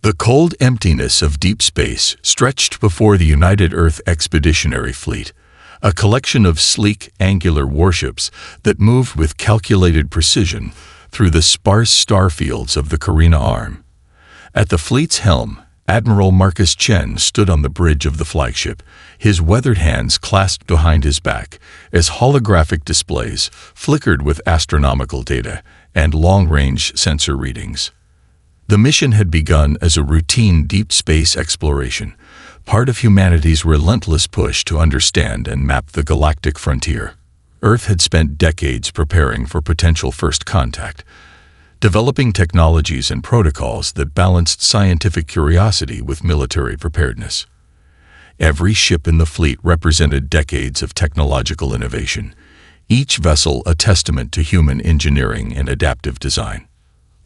The cold emptiness of deep space stretched before the United Earth Expeditionary Fleet, a collection of sleek, angular warships that moved with calculated precision through the sparse star fields of the Carina Arm. At the fleet's helm, Admiral Marcus Chen stood on the bridge of the flagship, his weathered hands clasped behind his back, as holographic displays flickered with astronomical data and long-range sensor readings. The mission had begun as a routine deep space exploration, part of humanity's relentless push to understand and map the galactic frontier. Earth had spent decades preparing for potential first contact, developing technologies and protocols that balanced scientific curiosity with military preparedness. Every ship in the fleet represented decades of technological innovation, each vessel a testament to human engineering and adaptive design.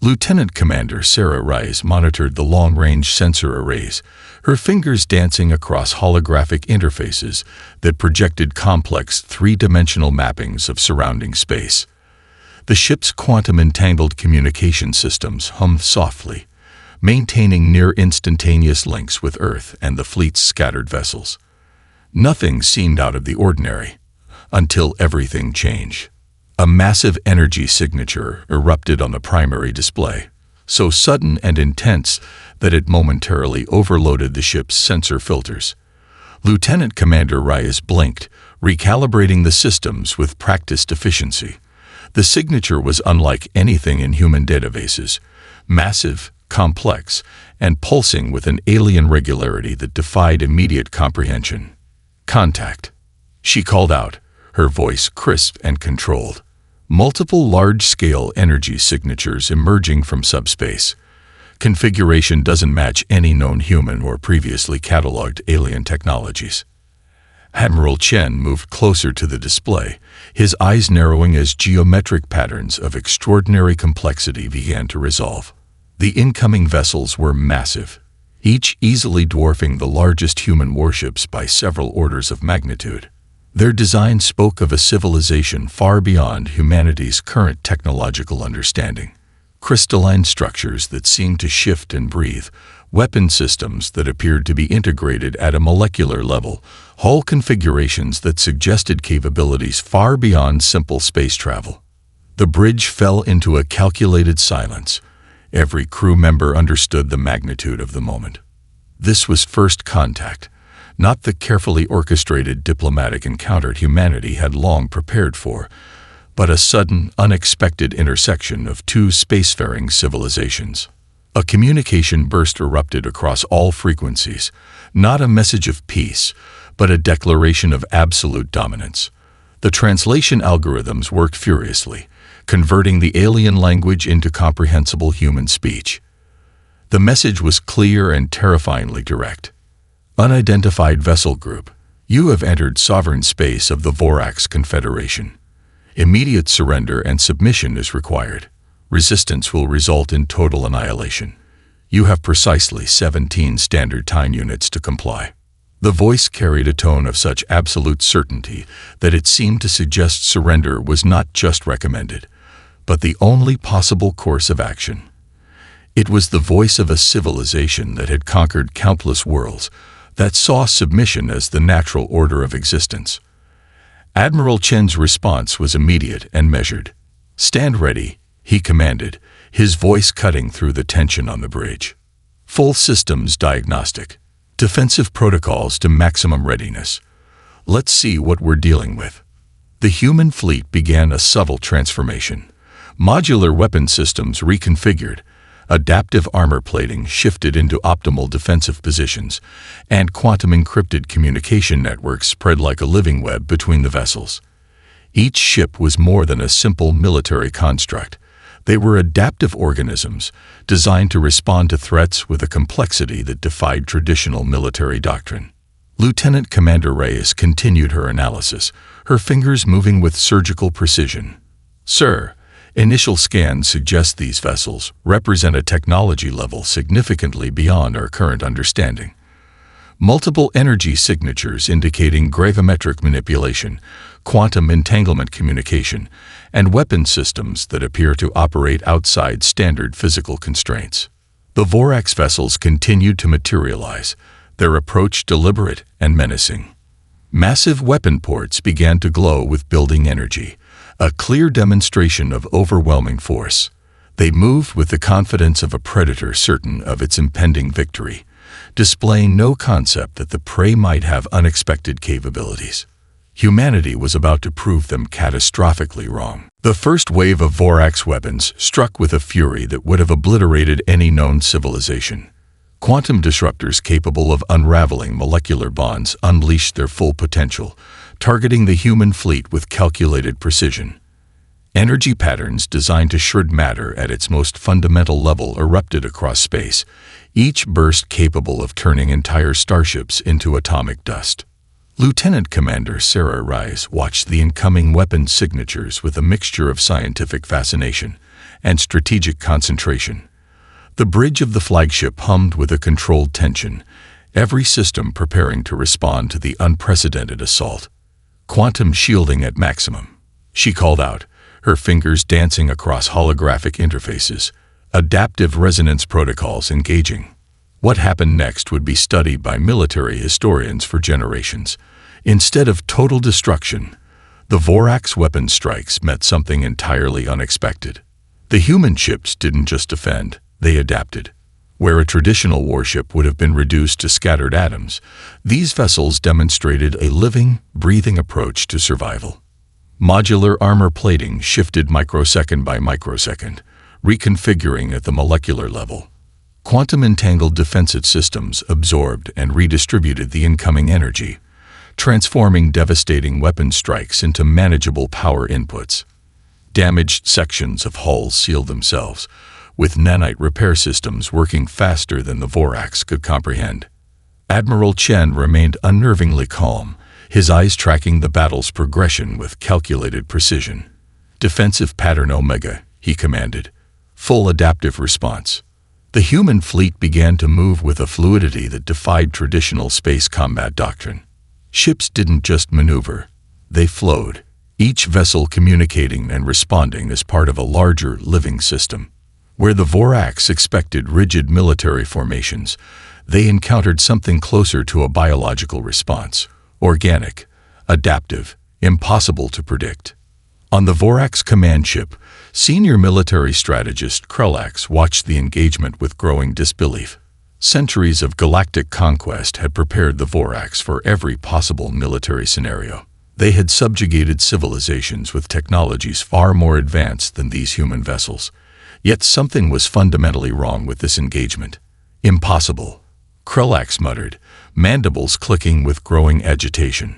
Lieutenant Commander Sarah Rice monitored the long-range sensor arrays, her fingers dancing across holographic interfaces that projected complex three-dimensional mappings of surrounding space. The ship's quantum-entangled communication systems hummed softly, maintaining near-instantaneous links with Earth and the fleet's scattered vessels. Nothing seemed out of the ordinary, until everything changed. A massive energy signature erupted on the primary display, so sudden and intense that it momentarily overloaded the ship's sensor filters. Lieutenant Commander Reyes blinked, recalibrating the systems with practiced efficiency. The signature was unlike anything in human databases, massive, complex, and pulsing with an alien regularity that defied immediate comprehension. "Contact," she called out, her voice crisp and controlled. Multiple large-scale energy signatures emerging from subspace. Configuration doesn't match any known human or previously cataloged alien technologies. Admiral Chen moved closer to the display, his eyes narrowing as geometric patterns of extraordinary complexity began to resolve. The incoming vessels were massive, each easily dwarfing the largest human warships by several orders of magnitude. Their design spoke of a civilization far beyond humanity's current technological understanding. Crystalline structures that seemed to shift and breathe, weapon systems that appeared to be integrated at a molecular level, hull configurations that suggested capabilities far beyond simple space travel. The bridge fell into a calculated silence. Every crew member understood the magnitude of the moment. This was first contact, not the carefully orchestrated diplomatic encounter humanity had long prepared for, but a sudden, unexpected intersection of two spacefaring civilizations. A communication burst erupted across all frequencies, not a message of peace, but a declaration of absolute dominance. The translation algorithms worked furiously, converting the alien language into comprehensible human speech. The message was clear and terrifyingly direct. Unidentified vessel group, you have entered sovereign space of the Vorax Confederation. Immediate surrender and submission is required. Resistance will result in total annihilation. You have precisely 17 standard time units to comply. The voice carried a tone of such absolute certainty that it seemed to suggest surrender was not just recommended, but the only possible course of action. It was the voice of a civilization that had conquered countless worlds, that saw submission as the natural order of existence. Admiral Chen's response was immediate and measured. "Stand ready," he commanded, his voice cutting through the tension on the bridge. "Full systems diagnostic. Defensive protocols to maximum readiness. Let's see what we're dealing with." The human fleet began a subtle transformation. Modular weapon systems reconfigured, adaptive armor plating shifted into optimal defensive positions, and quantum-encrypted communication networks spread like a living web between the vessels. Each ship was more than a simple military construct. They were adaptive organisms, designed to respond to threats with a complexity that defied traditional military doctrine. Lieutenant Commander Reyes continued her analysis, her fingers moving with surgical precision. "Sir, initial scans suggest these vessels represent a technology level significantly beyond our current understanding. Multiple energy signatures indicating gravimetric manipulation, quantum entanglement communication, and weapon systems that appear to operate outside standard physical constraints. The Vorax vessels continued to materialize, their approach deliberate and menacing. Massive weapon ports began to glow with building energy, a clear demonstration of overwhelming force. They moved with the confidence of a predator certain of its impending victory, displaying no concept that the prey might have unexpected capabilities. Humanity was about to prove them catastrophically wrong. The first wave of Vorax weapons struck with a fury that would have obliterated any known civilization. Quantum disruptors capable of unraveling molecular bonds unleashed their full potential, targeting the human fleet with calculated precision. Energy patterns designed to shred matter at its most fundamental level erupted across space, each burst capable of turning entire starships into atomic dust. Lieutenant Commander Sarah Rice watched the incoming weapon signatures with a mixture of scientific fascination and strategic concentration. The bridge of the flagship hummed with a controlled tension, every system preparing to respond to the unprecedented assault. Quantum shielding at maximum, she called out, her fingers dancing across holographic interfaces, adaptive resonance protocols engaging. What happened next would be studied by military historians for generations. Instead of total destruction, the Vorax weapon strikes met something entirely unexpected. The human ships didn't just defend, they adapted. Where a traditional warship would have been reduced to scattered atoms, these vessels demonstrated a living, breathing approach to survival. Modular armor plating shifted microsecond by microsecond, reconfiguring at the molecular level. Quantum-entangled defensive systems absorbed and redistributed the incoming energy, transforming devastating weapon strikes into manageable power inputs. Damaged sections of hulls sealed themselves, with nanite repair systems working faster than the Vorax could comprehend. Admiral Chen remained unnervingly calm, his eyes tracking the battle's progression with calculated precision. "Defensive pattern Omega," he commanded. "Full adaptive response." The human fleet began to move with a fluidity that defied traditional space combat doctrine. Ships didn't just maneuver, they flowed, each vessel communicating and responding as part of a larger, living system. Where the Vorax expected rigid military formations, they encountered something closer to a biological response, organic, adaptive, impossible to predict. On the Vorax command ship, senior military strategist Krelax watched the engagement with growing disbelief. Centuries of galactic conquest had prepared the Vorax for every possible military scenario. They had subjugated civilizations with technologies far more advanced than these human vessels. Yet something was fundamentally wrong with this engagement. "Impossible," Krelax muttered, mandibles clicking with growing agitation.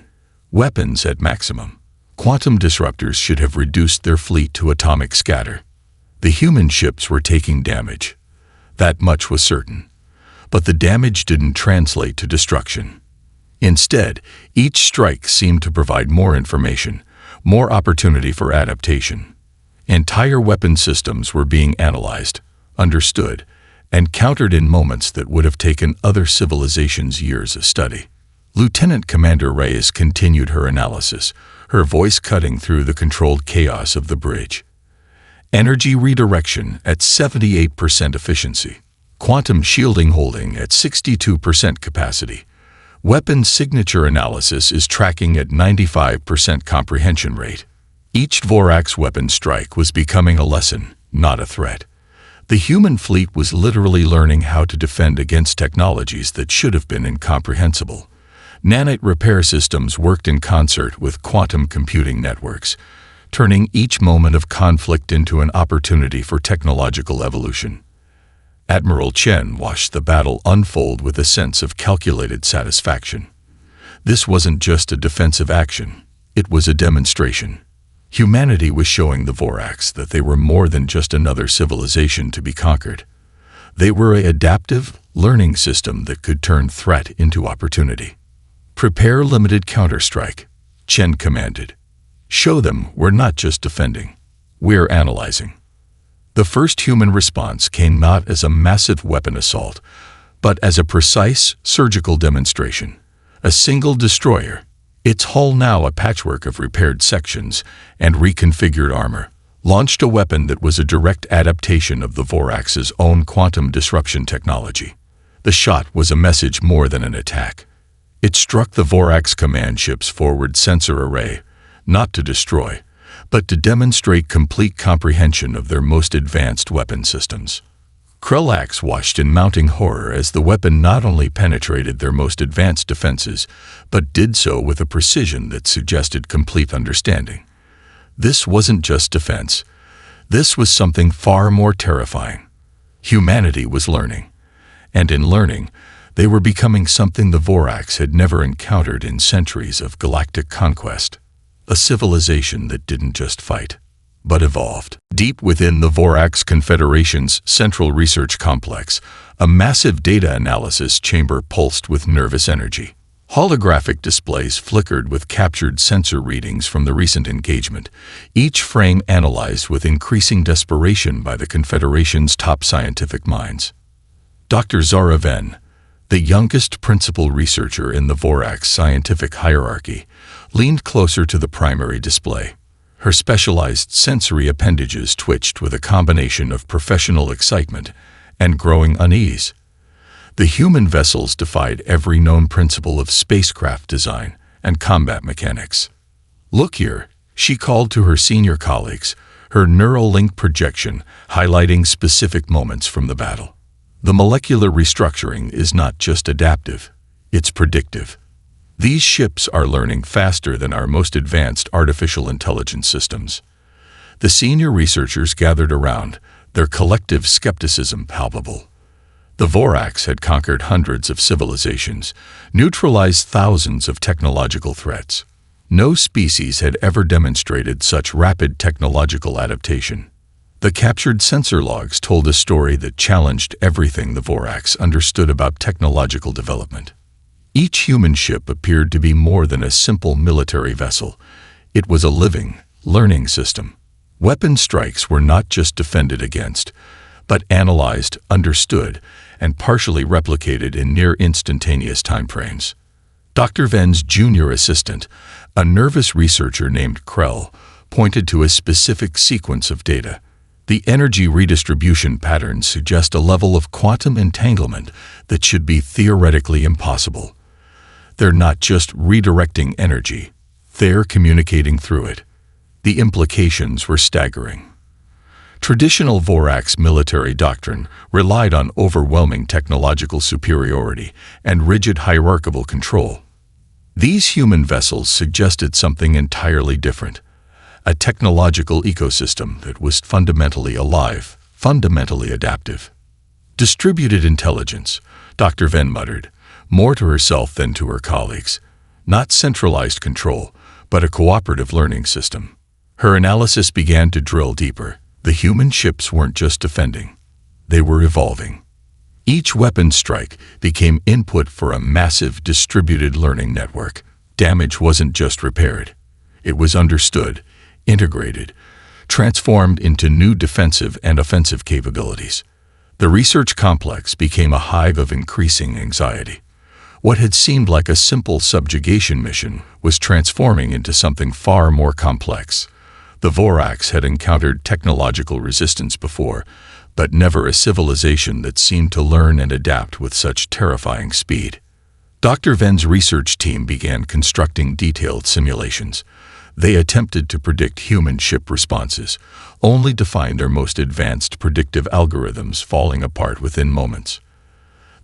"Weapons at maximum. Quantum disruptors should have reduced their fleet to atomic scatter." The human ships were taking damage. That much was certain. But the damage didn't translate to destruction. Instead, each strike seemed to provide more information, more opportunity for adaptation. Entire weapon systems were being analyzed, understood, and countered in moments that would have taken other civilizations years of study. Lieutenant Commander Reyes continued her analysis, her voice cutting through the controlled chaos of the bridge. Energy redirection at 78% efficiency. Quantum shielding holding at 62% capacity. Weapon signature analysis is tracking at 95% comprehension rate. Each Vorax weapon strike was becoming a lesson, not a threat. The human fleet was literally learning how to defend against technologies that should have been incomprehensible. Nanite repair systems worked in concert with quantum computing networks, turning each moment of conflict into an opportunity for technological evolution. Admiral Chen watched the battle unfold with a sense of calculated satisfaction. This wasn't just a defensive action, it was a demonstration. Humanity was showing the Vorax that they were more than just another civilization to be conquered. They were an adaptive, learning system that could turn threat into opportunity. "Prepare limited counterstrike," Chen commanded. "Show them we're not just defending, we're analyzing." The first human response came not as a massive weapon assault, but as a precise, surgical demonstration. A single destroyer, its hull now a patchwork of repaired sections and reconfigured armor, launched a weapon that was a direct adaptation of the Vorax's own quantum disruption technology. The shot was a message more than an attack. It struck the Vorax command ship's forward sensor array, not to destroy, but to demonstrate complete comprehension of their most advanced weapon systems. Krellix watched in mounting horror as the weapon not only penetrated their most advanced defenses, but did so with a precision that suggested complete understanding. This wasn't just defense. This was something far more terrifying. Humanity was learning, and in learning, they were becoming something the Vorax had never encountered in centuries of galactic conquest. A civilization that didn't just fight, but evolved. Deep within the Vorax Confederation's central research complex, a massive data analysis chamber pulsed with nervous energy. Holographic displays flickered with captured sensor readings from the recent engagement, each frame analyzed with increasing desperation by the Confederation's top scientific minds. Dr. Zara Venn, the youngest principal researcher in the Vorax scientific hierarchy, leaned closer to the primary display. Her specialized sensory appendages twitched with a combination of professional excitement and growing unease. The human vessels defied every known principle of spacecraft design and combat mechanics. "Look here," she called to her senior colleagues, her neural link projection highlighting specific moments from the battle. The molecular restructuring is not just adaptive, it's predictive. These ships are learning faster than our most advanced artificial intelligence systems. The senior researchers gathered around, their collective skepticism palpable. The Vorax had conquered hundreds of civilizations, neutralized thousands of technological threats. No species had ever demonstrated such rapid technological adaptation. The captured sensor logs told a story that challenged everything the Vorax understood about technological development. Each human ship appeared to be more than a simple military vessel. It was a living, learning system. Weapon strikes were not just defended against, but analyzed, understood, and partially replicated in near-instantaneous timeframes. Dr. Venn's junior assistant, a nervous researcher named Krell, pointed to a specific sequence of data. The energy redistribution patterns suggest a level of quantum entanglement that should be theoretically impossible. They're not just redirecting energy, they're communicating through it. The implications were staggering. Traditional Vorax military doctrine relied on overwhelming technological superiority and rigid hierarchical control. These human vessels suggested something entirely different. A technological ecosystem that was fundamentally alive, fundamentally adaptive. Distributed intelligence, Dr. Venn muttered, more to herself than to her colleagues. Not centralized control, but a cooperative learning system. Her analysis began to drill deeper. The human ships weren't just defending, they were evolving. Each weapon strike became input for a massive distributed learning network. Damage wasn't just repaired, it was understood, integrated, transformed into new defensive and offensive capabilities. The research complex became a hive of increasing anxiety. What had seemed like a simple subjugation mission was transforming into something far more complex. The Vorax had encountered technological resistance before, but never a civilization that seemed to learn and adapt with such terrifying speed. Dr. Venn's research team began constructing detailed simulations. They attempted to predict human ship responses, only to find their most advanced predictive algorithms falling apart within moments.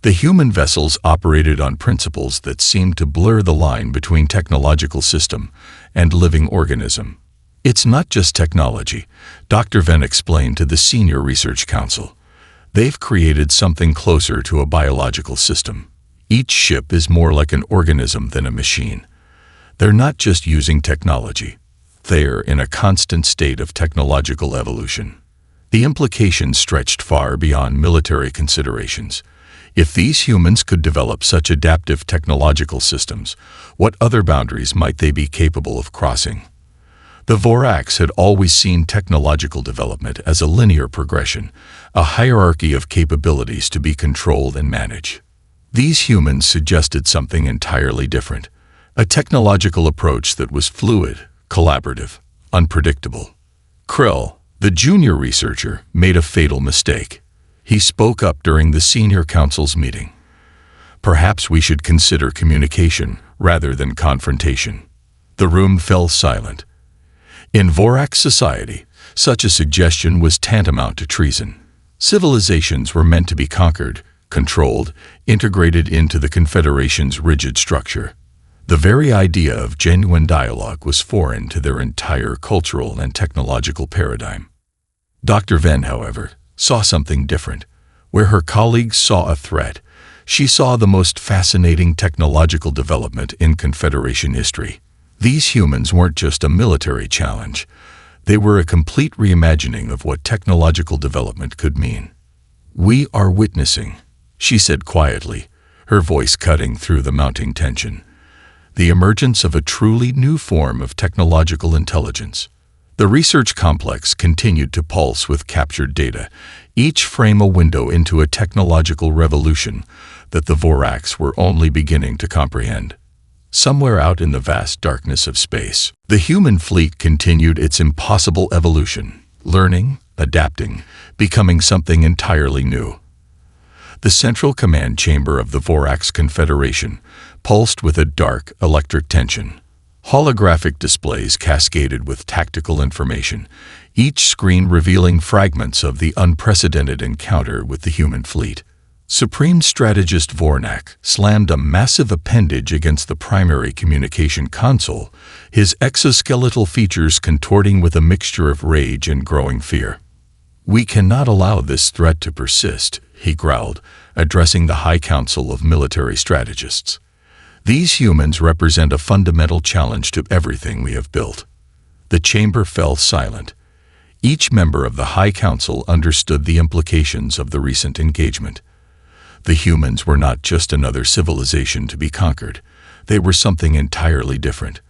The human vessels operated on principles that seemed to blur the line between technological system and living organism. "It's not just technology," Dr. Venn explained to the Senior Research Council. "They've created something closer to a biological system. Each ship is more like an organism than a machine. They're not just using technology. They're in a constant state of technological evolution." The implications stretched far beyond military considerations. If these humans could develop such adaptive technological systems, what other boundaries might they be capable of crossing? The Vorax had always seen technological development as a linear progression, a hierarchy of capabilities to be controlled and managed. These humans suggested something entirely different, a technological approach that was fluid, collaborative, unpredictable. Krill, The junior researcher made a fatal mistake. He spoke up during the senior council's meeting. Perhaps we should consider communication rather than confrontation. The room fell silent. In Vorax society, such a suggestion was tantamount to treason. Civilizations were meant to be conquered, controlled, integrated into the Confederation's rigid structure. The very idea of genuine dialogue was foreign to their entire cultural and technological paradigm. Dr. Venn, however, saw something different. Where her colleagues saw a threat, she saw the most fascinating technological development in Confederation history. These humans weren't just a military challenge. They were a complete reimagining of what technological development could mean. "We are witnessing," she said quietly, her voice cutting through the mounting tension, "the emergence of a truly new form of technological intelligence." The research complex continued to pulse with captured data, each frame a window into a technological revolution that the Vorax were only beginning to comprehend. Somewhere out in the vast darkness of space, the human fleet continued its impossible evolution, learning, adapting, becoming something entirely new. The central command chamber of the Vorax Confederation pulsed with a dark, electric tension. Holographic displays cascaded with tactical information, each screen revealing fragments of the unprecedented encounter with the human fleet. Supreme Strategist Vornak slammed a massive appendage against the primary communication console, his exoskeletal features contorting with a mixture of rage and growing fear. "We cannot allow this threat to persist," he growled, addressing the High Council of Military Strategists. "These humans represent a fundamental challenge to everything we have built." The chamber fell silent. Each member of the High Council understood the implications of the recent engagement. The humans were not just another civilization to be conquered. They were something entirely different.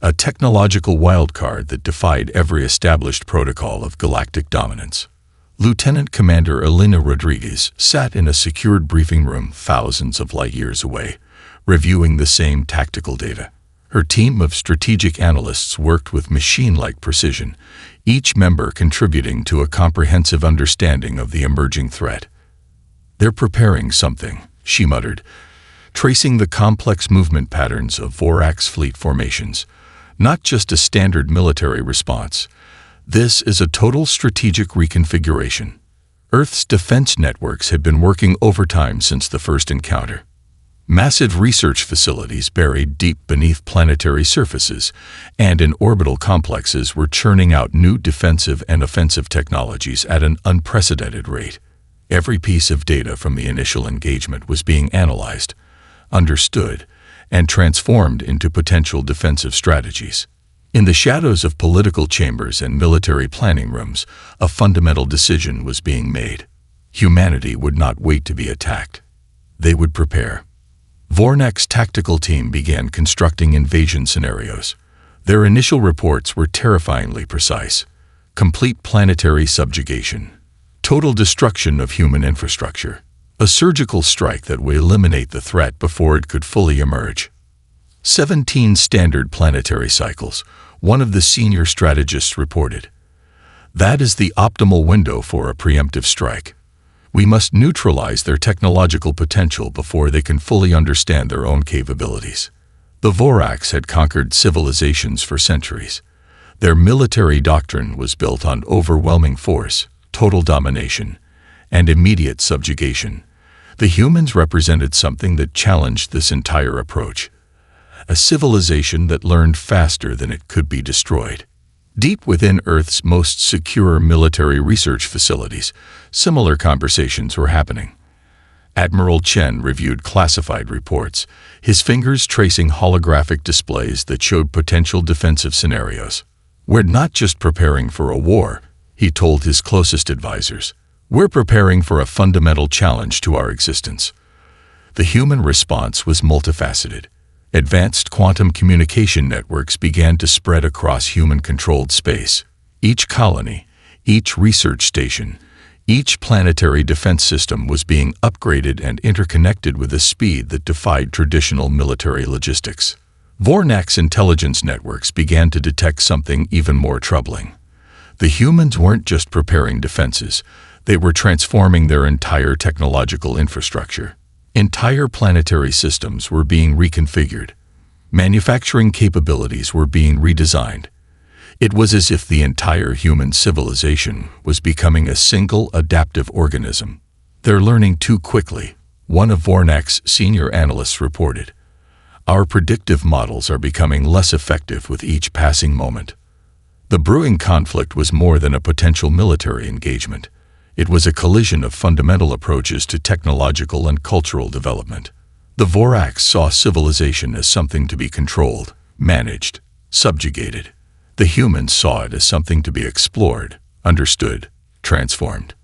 A technological wildcard that defied every established protocol of galactic dominance. Lieutenant Commander Elena Rodriguez sat in a secured briefing room thousands of light years away, reviewing the same tactical data. Her team of strategic analysts worked with machine-like precision, each member contributing to a comprehensive understanding of the emerging threat. "They're preparing something," she muttered, tracing the complex movement patterns of Vorax fleet formations. "Not just a standard military response. This is a total strategic reconfiguration." Earth's defense networks had been working overtime since the first encounter. Massive research facilities buried deep beneath planetary surfaces and in orbital complexes were churning out new defensive and offensive technologies at an unprecedented rate. Every piece of data from the initial engagement was being analyzed, understood, and transformed into potential defensive strategies. In the shadows of political chambers and military planning rooms, a fundamental decision was being made. Humanity would not wait to be attacked. They would prepare. Vornak's tactical team began constructing invasion scenarios. Their initial reports were terrifyingly precise. Complete planetary subjugation. Total destruction of human infrastructure. A surgical strike that would eliminate the threat before it could fully emerge. 17 standard planetary cycles, one of the senior strategists reported. That is the optimal window for a preemptive strike. We must neutralize their technological potential before they can fully understand their own capabilities. The Vorax had conquered civilizations for centuries. Their military doctrine was built on overwhelming force, total domination, and immediate subjugation. The humans represented something that challenged this entire approach. A civilization that learned faster than it could be destroyed. Deep within Earth's most secure military research facilities, similar conversations were happening. Admiral Chen reviewed classified reports, his fingers tracing holographic displays that showed potential defensive scenarios. "We're not just preparing for a war," he told his closest advisors. "We're preparing for a fundamental challenge to our existence." The human response was multifaceted. Advanced quantum communication networks began to spread across human-controlled space. Each colony, each research station, each planetary defense system was being upgraded and interconnected with a speed that defied traditional military logistics. Vornak's intelligence networks began to detect something even more troubling. The humans weren't just preparing defenses, they were transforming their entire technological infrastructure. Entire planetary systems were being reconfigured. Manufacturing capabilities were being redesigned. It was as if the entire human civilization was becoming a single adaptive organism. "They're learning too quickly," one of Vornak's senior analysts reported. "Our predictive models are becoming less effective with each passing moment." The brewing conflict was more than a potential military engagement. It was a collision of fundamental approaches to technological and cultural development. The Voraks saw civilization as something to be controlled, managed, subjugated. The humans saw it as something to be explored, understood, transformed.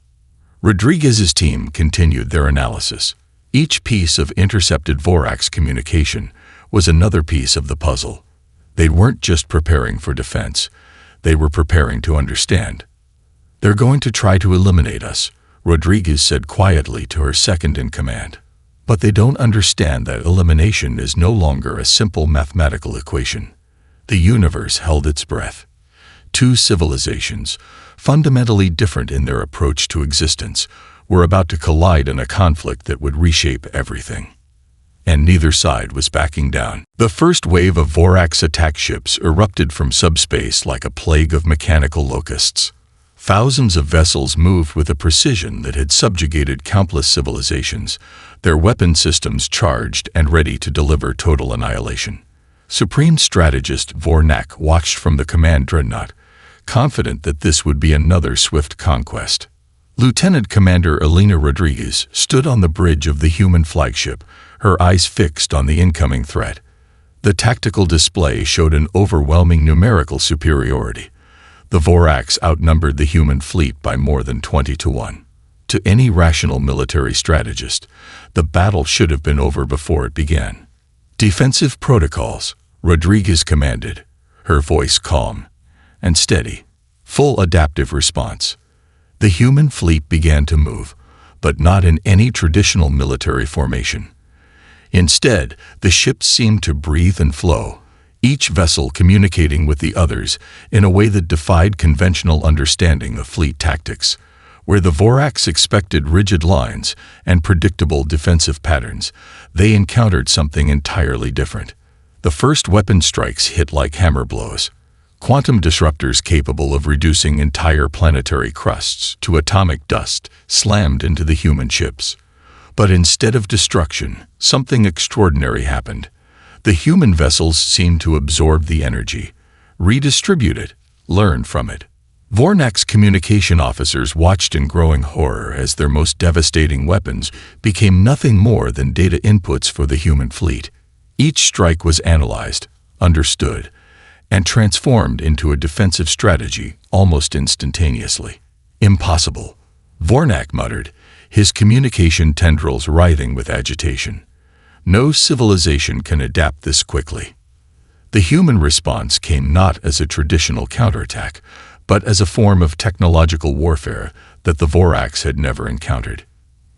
Rodriguez's team continued their analysis. Each piece of intercepted Voraks communication was another piece of the puzzle. They weren't just preparing for defense, they were preparing to understand. "They're going to try to eliminate us," Rodriguez said quietly to her second-in-command. "But they don't understand that elimination is no longer a simple mathematical equation." The universe held its breath. Two civilizations, fundamentally different in their approach to existence, were about to collide in a conflict that would reshape everything. And neither side was backing down. The first wave of Voraks attack ships erupted from subspace like a plague of mechanical locusts. Thousands of vessels moved with a precision that had subjugated countless civilizations, their weapon systems charged and ready to deliver total annihilation. Supreme Strategist Vornak watched from the command dreadnought, confident that this would be another swift conquest. Lieutenant Commander Elena Rodriguez stood on the bridge of the human flagship, her eyes fixed on the incoming threat. The tactical display showed an overwhelming numerical superiority. The Voraks outnumbered the human fleet by more than 20 to 1. To any rational military strategist, the battle should have been over before it began. "Defensive protocols," Rodriguez commanded, her voice calm and steady. "Full adaptive response." The human fleet began to move, but not in any traditional military formation. Instead, the ships seemed to breathe and flow, each vessel communicating with the others in a way that defied conventional understanding of fleet tactics. Where the Voraks expected rigid lines and predictable defensive patterns, they encountered something entirely different. The first weapon strikes hit like hammer blows. Quantum disruptors capable of reducing entire planetary crusts to atomic dust slammed into the human ships. But instead of destruction, something extraordinary happened. The human vessels seemed to absorb the energy, redistribute it, learn from it. Vornak's communication officers watched in growing horror as their most devastating weapons became nothing more than data inputs for the human fleet. Each strike was analyzed, understood, and transformed into a defensive strategy almost instantaneously. "Impossible," Vornak muttered, his communication tendrils writhing with agitation. "No civilization can adapt this quickly." The human response came not as a traditional counterattack, but as a form of technological warfare that the Voraks had never encountered.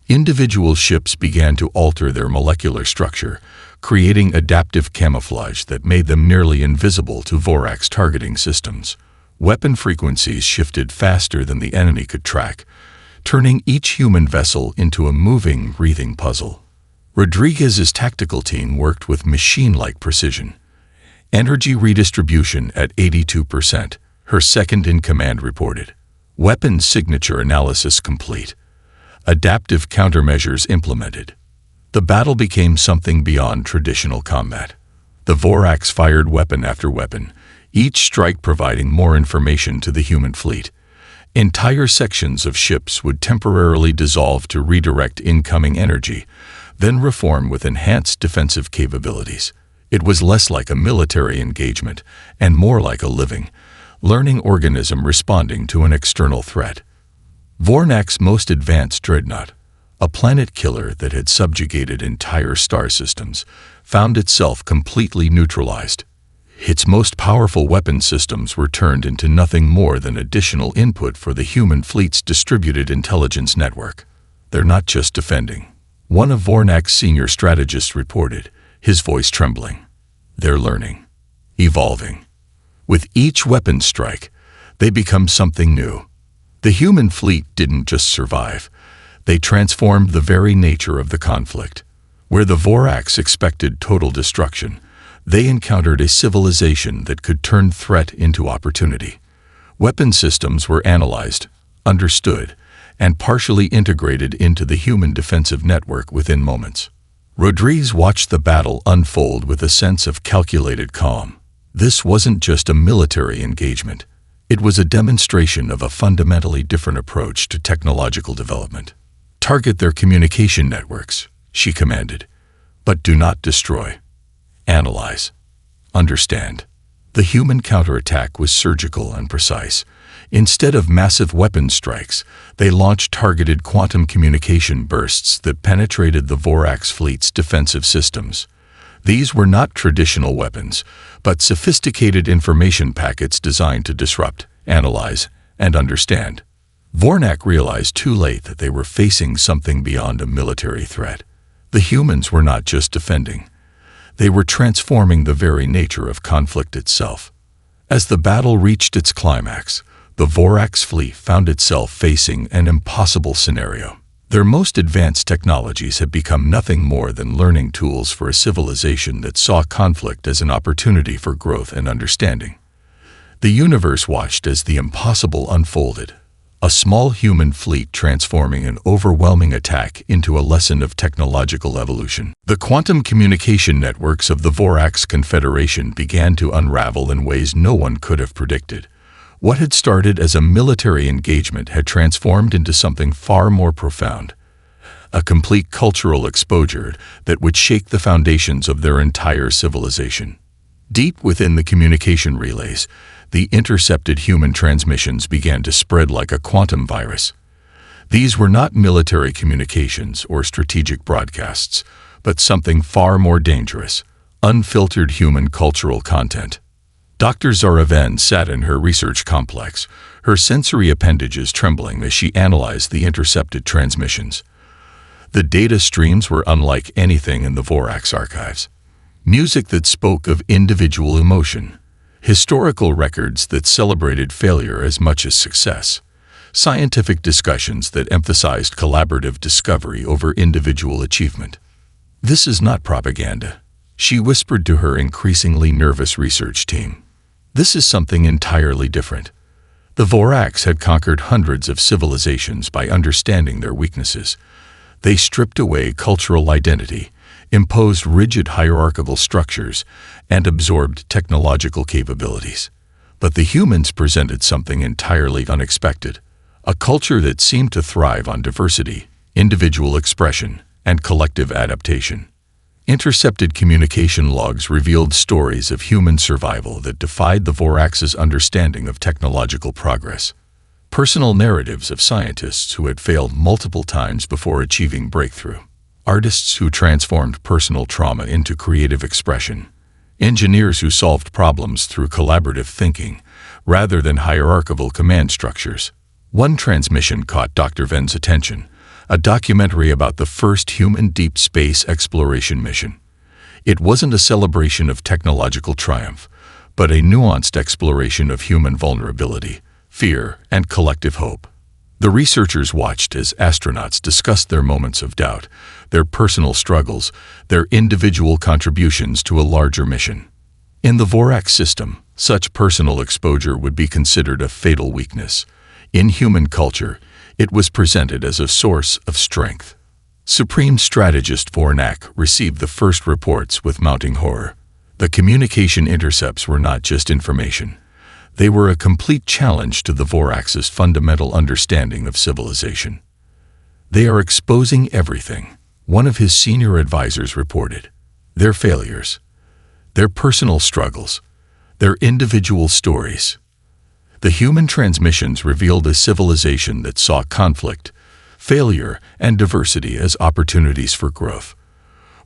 Individual ships began to alter their molecular structure, creating adaptive camouflage that made them nearly invisible to Voraks targeting systems. Weapon frequencies shifted faster than the enemy could track, turning each human vessel into a moving, breathing puzzle. Rodriguez's tactical team worked with machine-like precision. Energy redistribution at 82%, her second-in-command reported. Weapon signature analysis complete. Adaptive countermeasures implemented. The battle became something beyond traditional combat. The Voraks fired weapon after weapon, each strike providing more information to the human fleet. Entire sections of ships would temporarily dissolve to redirect incoming energy, then reform with enhanced defensive capabilities. It was less like a military engagement and more like a living, learning organism responding to an external threat. Vornak's most advanced dreadnought, a planet killer that had subjugated entire star systems, found itself completely neutralized. Its most powerful weapon systems were turned into nothing more than additional input for the human fleet's distributed intelligence network. "They're not just defending," one of Vornak's senior strategists reported, his voice trembling. "They're learning, evolving." With each weapon strike, they become something new. The human fleet didn't just survive. They transformed the very nature of the conflict. Where the Vorax expected total destruction, they encountered a civilization that could turn threat into opportunity. Weapon systems were analyzed, understood, and partially integrated into the human defensive network within moments. Rodriguez watched the battle unfold with a sense of calculated calm. This wasn't just a military engagement. It was a demonstration of a fundamentally different approach to technological development. Target their communication networks, she commanded, but do not destroy. Analyze. Understand. The human counterattack was surgical and precise. Instead of massive weapon strikes, they launched targeted quantum communication bursts that penetrated the Vorax fleet's defensive systems. These were not traditional weapons, but sophisticated information packets designed to disrupt, analyze, and understand. Vornak realized too late that they were facing something beyond a military threat. The humans were not just defending. They were transforming the very nature of conflict itself. As the battle reached its climax, the Vorax fleet found itself facing an impossible scenario. Their most advanced technologies had become nothing more than learning tools for a civilization that saw conflict as an opportunity for growth and understanding. The universe watched as the impossible unfolded, a small human fleet transforming an overwhelming attack into a lesson of technological evolution. The quantum communication networks of the Vorax Confederation began to unravel in ways no one could have predicted. What had started as a military engagement had transformed into something far more profound, a complete cultural exposure that would shake the foundations of their entire civilization. Deep within the communication relays, the intercepted human transmissions began to spread like a quantum virus. These were not military communications or strategic broadcasts, but something far more dangerous, unfiltered human cultural content. Dr. Zaraven sat in her research complex, her sensory appendages trembling as she analyzed the intercepted transmissions. The data streams were unlike anything in the Vorax archives. Music that spoke of individual emotion, historical records that celebrated failure as much as success, scientific discussions that emphasized collaborative discovery over individual achievement. "This is not propaganda," she whispered to her increasingly nervous research team. "This is something entirely different." The Vorax had conquered hundreds of civilizations by understanding their weaknesses. They stripped away cultural identity, imposed rigid hierarchical structures, and absorbed technological capabilities. But the humans presented something entirely unexpected, a culture that seemed to thrive on diversity, individual expression, and collective adaptation. Intercepted communication logs revealed stories of human survival that defied the Vorax's understanding of technological progress. Personal narratives of scientists who had failed multiple times before achieving breakthrough. Artists who transformed personal trauma into creative expression. Engineers who solved problems through collaborative thinking, rather than hierarchical command structures. One transmission caught Dr. Ven's attention, a documentary about the first human deep space exploration mission. It wasn't a celebration of technological triumph, but a nuanced exploration of human vulnerability, fear, and collective hope. The researchers watched as astronauts discussed their moments of doubt, their personal struggles, their individual contributions to a larger mission. In the Vorax system, such personal exposure would be considered a fatal weakness. In human culture, it was presented as a source of strength. Supreme Strategist Vornak received the first reports with mounting horror. The communication intercepts were not just information. They were a complete challenge to the Vorax's fundamental understanding of civilization. "They are exposing everything," one of his senior advisors reported. "Their failures, their personal struggles, their individual stories." The human transmissions revealed a civilization that saw conflict, failure, and diversity as opportunities for growth.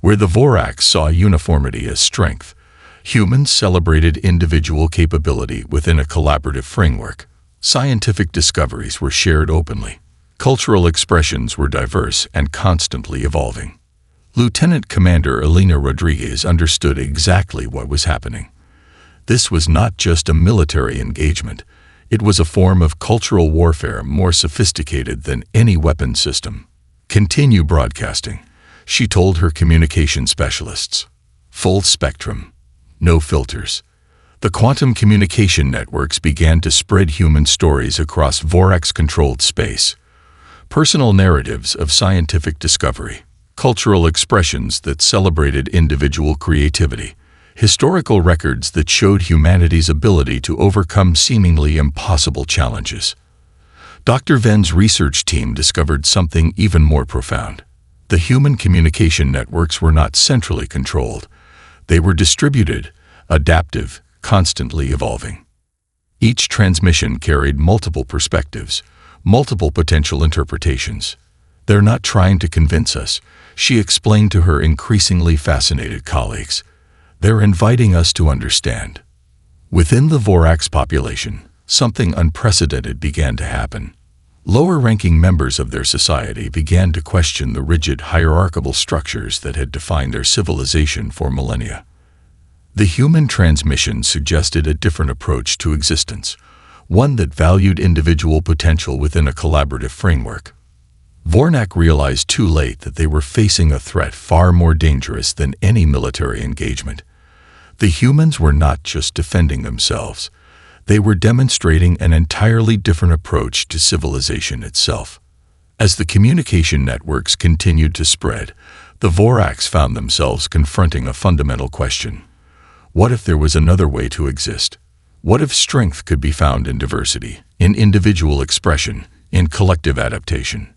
Where the Vorax saw uniformity as strength, humans celebrated individual capability within a collaborative framework. Scientific discoveries were shared openly. Cultural expressions were diverse and constantly evolving. Lieutenant Commander Elena Rodriguez understood exactly what was happening. This was not just a military engagement. It was a form of cultural warfare more sophisticated than any weapon system. "Continue broadcasting," she told her communication specialists. "Full spectrum. No filters." The quantum communication networks began to spread human stories across Vorax-controlled space. Personal narratives of scientific discovery, cultural expressions that celebrated individual creativity, historical records that showed humanity's ability to overcome seemingly impossible challenges. Dr. Ven's research team discovered something even more profound. The human communication networks were not centrally controlled. They were distributed, adaptive, constantly evolving. Each transmission carried multiple perspectives, multiple potential interpretations. "They're not trying to convince us," she explained to her increasingly fascinated colleagues. "They're inviting us to understand." Within the Vorax population, something unprecedented began to happen. Lower-ranking members of their society began to question the rigid hierarchical structures that had defined their civilization for millennia. The human transmission suggested a different approach to existence, one that valued individual potential within a collaborative framework. Vornak realized too late that they were facing a threat far more dangerous than any military engagement. The humans were not just defending themselves. They were demonstrating an entirely different approach to civilization itself. As the communication networks continued to spread, the Vorax found themselves confronting a fundamental question. What if there was another way to exist? What if strength could be found in diversity, in individual expression, in collective adaptation?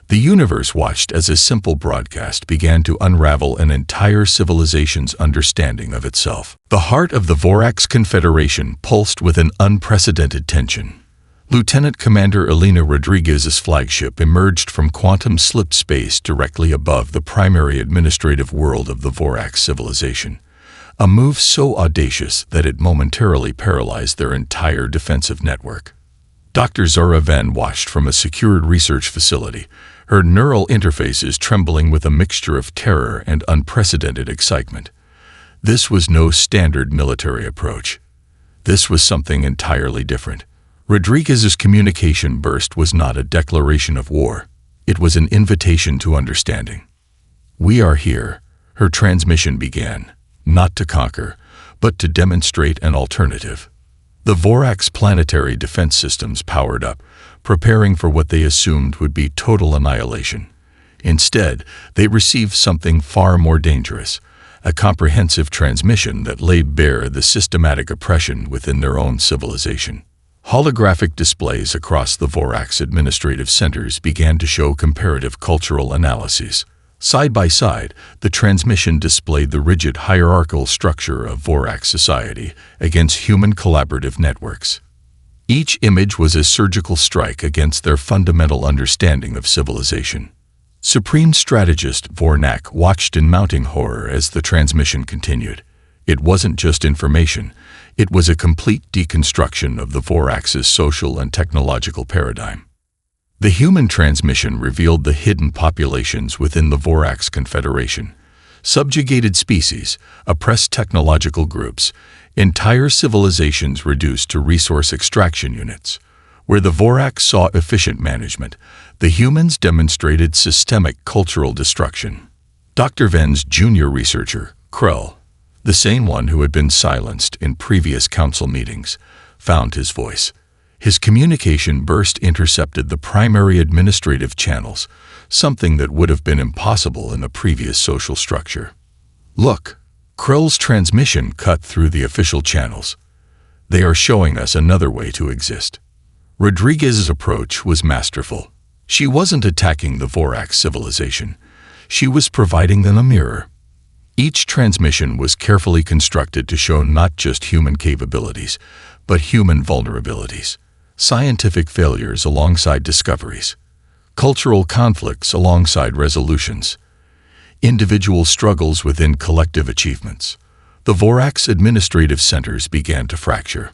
The universe watched as a simple broadcast began to unravel an entire civilization's understanding of itself. The heart of the Vorax Confederation pulsed with an unprecedented tension. Lieutenant Commander Elena Rodriguez's flagship emerged from quantum slip space directly above the primary administrative world of the Vorax civilization. A move so audacious that it momentarily paralyzed their entire defensive network. Dr. Zora Ven watched from a secured research facility, her neural interfaces trembling with a mixture of terror and unprecedented excitement. This was no standard military approach. This was something entirely different. Rodriguez's communication burst was not a declaration of war. It was an invitation to understanding. "We are here," her transmission began. Not to conquer, but to demonstrate an alternative. The Vorax planetary defense systems powered up, preparing for what they assumed would be total annihilation. Instead, they received something far more dangerous, a comprehensive transmission that laid bare the systematic oppression within their own civilization. Holographic displays across the Vorax administrative centers began to show comparative cultural analyses. Side by side, the transmission displayed the rigid hierarchical structure of Vorax society against human collaborative networks. Each image was a surgical strike against their fundamental understanding of civilization. Supreme Strategist Vornak watched in mounting horror as the transmission continued. It wasn't just information, it was a complete deconstruction of the Vorax's social and technological paradigm. The human transmission revealed the hidden populations within the Vorax Confederation. Subjugated species, oppressed technological groups, entire civilizations reduced to resource extraction units. Where the Vorax saw efficient management, the humans demonstrated systemic cultural destruction. Dr. Ven's junior researcher, Krell, the same one who had been silenced in previous council meetings, found his voice. His communication burst intercepted the primary administrative channels, something that would have been impossible in a previous social structure. "Look," Krell's transmission cut through the official channels. "They are showing us another way to exist." Rodriguez's approach was masterful. She wasn't attacking the Vorax civilization. She was providing them a mirror. Each transmission was carefully constructed to show not just human capabilities, but human vulnerabilities. Scientific failures alongside discoveries, cultural conflicts alongside resolutions, individual struggles within collective achievements. The Vorax administrative centers began to fracture.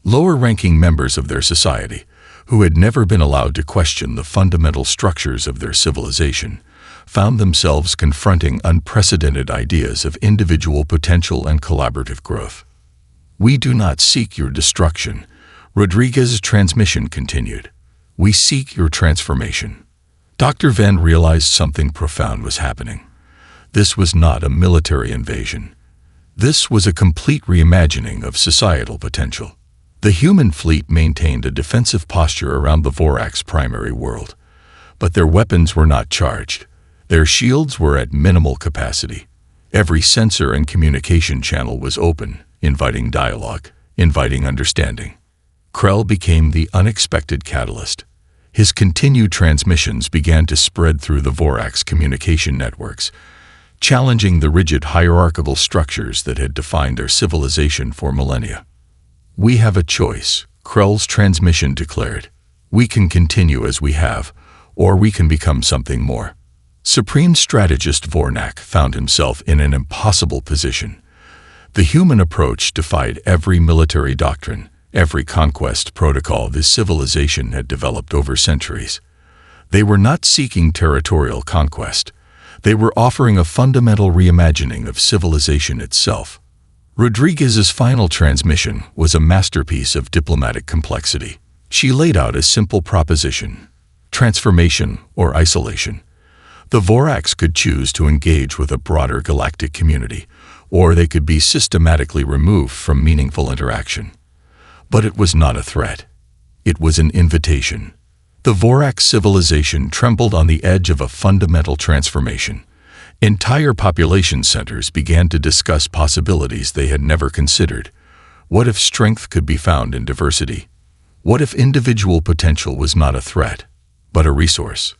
Lower-ranking members of their society, who had never been allowed to question the fundamental structures of their civilization, found themselves confronting unprecedented ideas of individual potential and collaborative growth. "We do not seek your destruction," Rodriguez's transmission continued. "We seek your transformation." Dr. Venn realized something profound was happening. This was not a military invasion. This was a complete reimagining of societal potential. The human fleet maintained a defensive posture around the Vorax primary world, but their weapons were not charged. Their shields were at minimal capacity. Every sensor and communication channel was open, inviting dialogue, inviting understanding. Krell became the unexpected catalyst. His continued transmissions began to spread through the Vorax communication networks, challenging the rigid hierarchical structures that had defined their civilization for millennia. "We have a choice," Krell's transmission declared. "We can continue as we have, or we can become something more." Supreme Strategist Vornak found himself in an impossible position. The human approach defied every military doctrine, every conquest protocol this civilization had developed over centuries. They were not seeking territorial conquest. They were offering a fundamental reimagining of civilization itself. Rodriguez's final transmission was a masterpiece of diplomatic complexity. She laid out a simple proposition: transformation or isolation. The Vorax could choose to engage with a broader galactic community, or they could be systematically removed from meaningful interaction. But it was not a threat. It was an invitation. The Vorax civilization trembled on the edge of a fundamental transformation. Entire population centers began to discuss possibilities they had never considered. What if strength could be found in diversity? What if individual potential was not a threat, but a resource?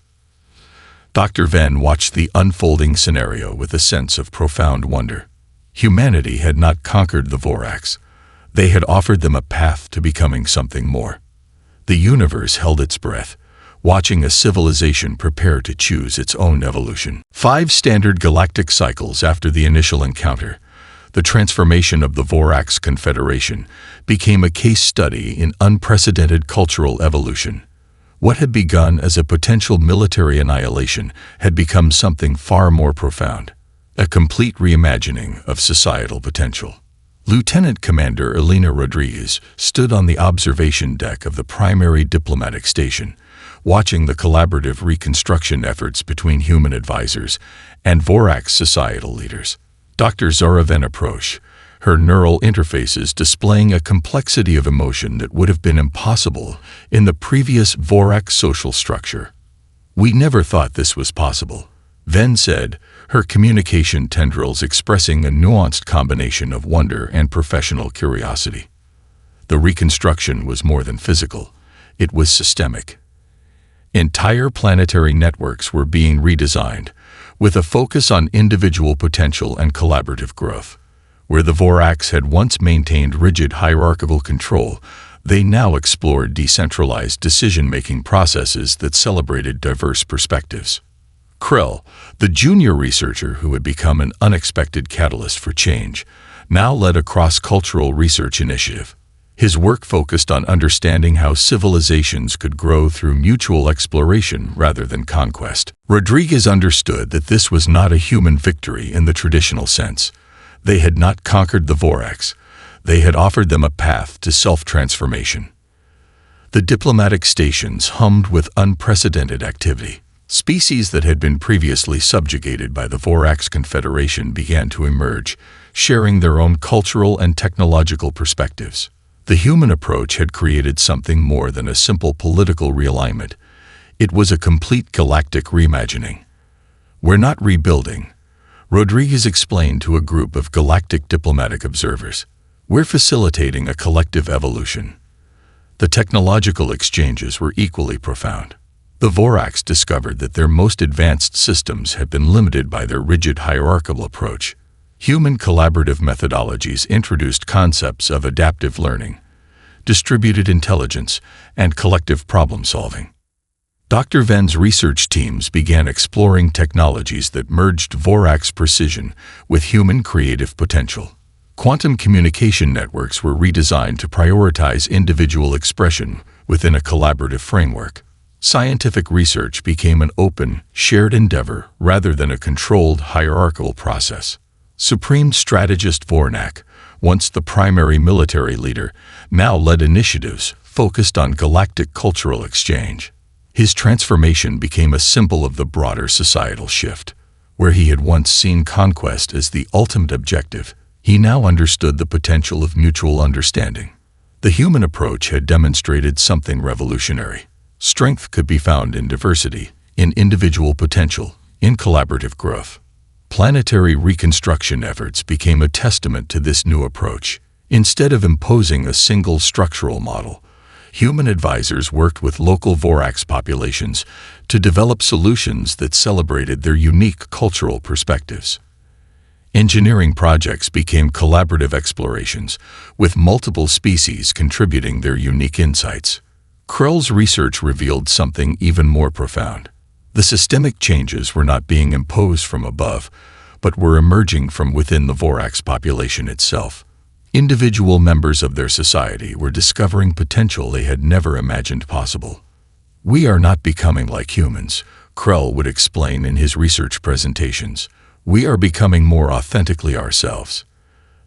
Dr. Venn watched the unfolding scenario with a sense of profound wonder. Humanity had not conquered the Vorax. They had offered them a path to becoming something more. The universe held its breath, watching a civilization prepare to choose its own evolution. 5 standard galactic cycles after the initial encounter, the transformation of the Vorax Confederation became a case study in unprecedented cultural evolution. What had begun as a potential military annihilation had become something far more profound, a complete reimagining of societal potential. Lieutenant Commander Elena Rodriguez stood on the observation deck of the primary diplomatic station, watching the collaborative reconstruction efforts between human advisors and Vorax societal leaders. Dr. Zora Venn approached, her neural interfaces displaying a complexity of emotion that would have been impossible in the previous Vorax social structure. "We never thought this was possible," Venn said, her communication tendrils expressing a nuanced combination of wonder and professional curiosity. The reconstruction was more than physical. It was systemic. Entire planetary networks were being redesigned, with a focus on individual potential and collaborative growth. Where the Vorax had once maintained rigid hierarchical control, they now explored decentralized decision-making processes that celebrated diverse perspectives. Krell, the junior researcher who had become an unexpected catalyst for change, now led a cross-cultural research initiative. His work focused on understanding how civilizations could grow through mutual exploration rather than conquest. Rodriguez understood that this was not a human victory in the traditional sense. They had not conquered the Vorax. They had offered them a path to self-transformation. The diplomatic stations hummed with unprecedented activity. Species that had been previously subjugated by the Vorax Confederation began to emerge, sharing their own cultural and technological perspectives. The human approach had created something more than a simple political realignment. It was a complete galactic reimagining. "We're not rebuilding," Rodriguez explained to a group of galactic diplomatic observers. "We're facilitating a collective evolution." The technological exchanges were equally profound. The Vorax discovered that their most advanced systems had been limited by their rigid hierarchical approach. Human collaborative methodologies introduced concepts of adaptive learning, distributed intelligence, and collective problem-solving. Dr. Venn's research teams began exploring technologies that merged Vorax precision with human creative potential. Quantum communication networks were redesigned to prioritize individual expression within a collaborative framework. Scientific research became an open, shared endeavor rather than a controlled hierarchical process. Supreme Strategist Vornak, once the primary military leader, now led initiatives focused on galactic cultural exchange. His transformation became a symbol of the broader societal shift. Where he had once seen conquest as the ultimate objective, he now understood the potential of mutual understanding. The human approach had demonstrated something revolutionary. Strength could be found in diversity, in individual potential, in collaborative growth. Planetary reconstruction efforts became a testament to this new approach. Instead of imposing a single structural model, human advisors worked with local Voraks populations to develop solutions that celebrated their unique cultural perspectives. Engineering projects became collaborative explorations, with multiple species contributing their unique insights. Krell's research revealed something even more profound. The systemic changes were not being imposed from above, but were emerging from within the Voraks population itself. Individual members of their society were discovering potential they had never imagined possible. "We are not becoming like humans," Krell would explain in his research presentations. "We are becoming more authentically ourselves."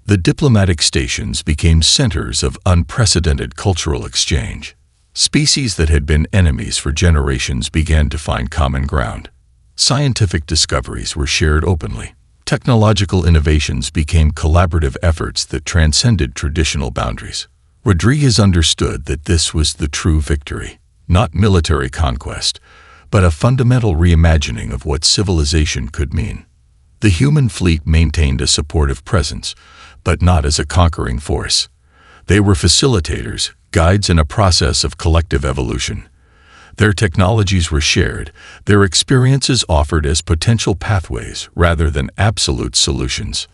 The diplomatic stations became centers of unprecedented cultural exchange. Species that had been enemies for generations began to find common ground. Scientific discoveries were shared openly. Technological innovations became collaborative efforts that transcended traditional boundaries. Rodriguez understood that this was the true victory, not military conquest, but a fundamental reimagining of what civilization could mean. The human fleet maintained a supportive presence, but not as a conquering force. They were facilitators, guides in a process of collective evolution. Their technologies were shared, their experiences offered as potential pathways rather than absolute solutions.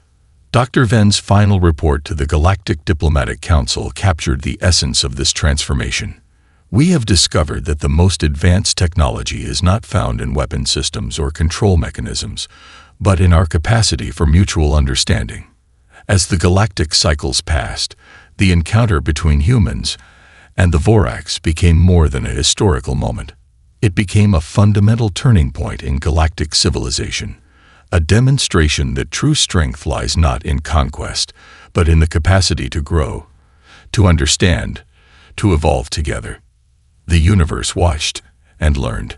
Dr. Venn's final report to the Galactic Diplomatic Council captured the essence of this transformation. "We have discovered that the most advanced technology is not found in weapon systems or control mechanisms, but in our capacity for mutual understanding." As the galactic cycles passed, the encounter between humans and the Voraks became more than a historical moment. It became a fundamental turning point in galactic civilization, a demonstration that true strength lies not in conquest, but in the capacity to grow, to understand, to evolve together. The universe watched and learned.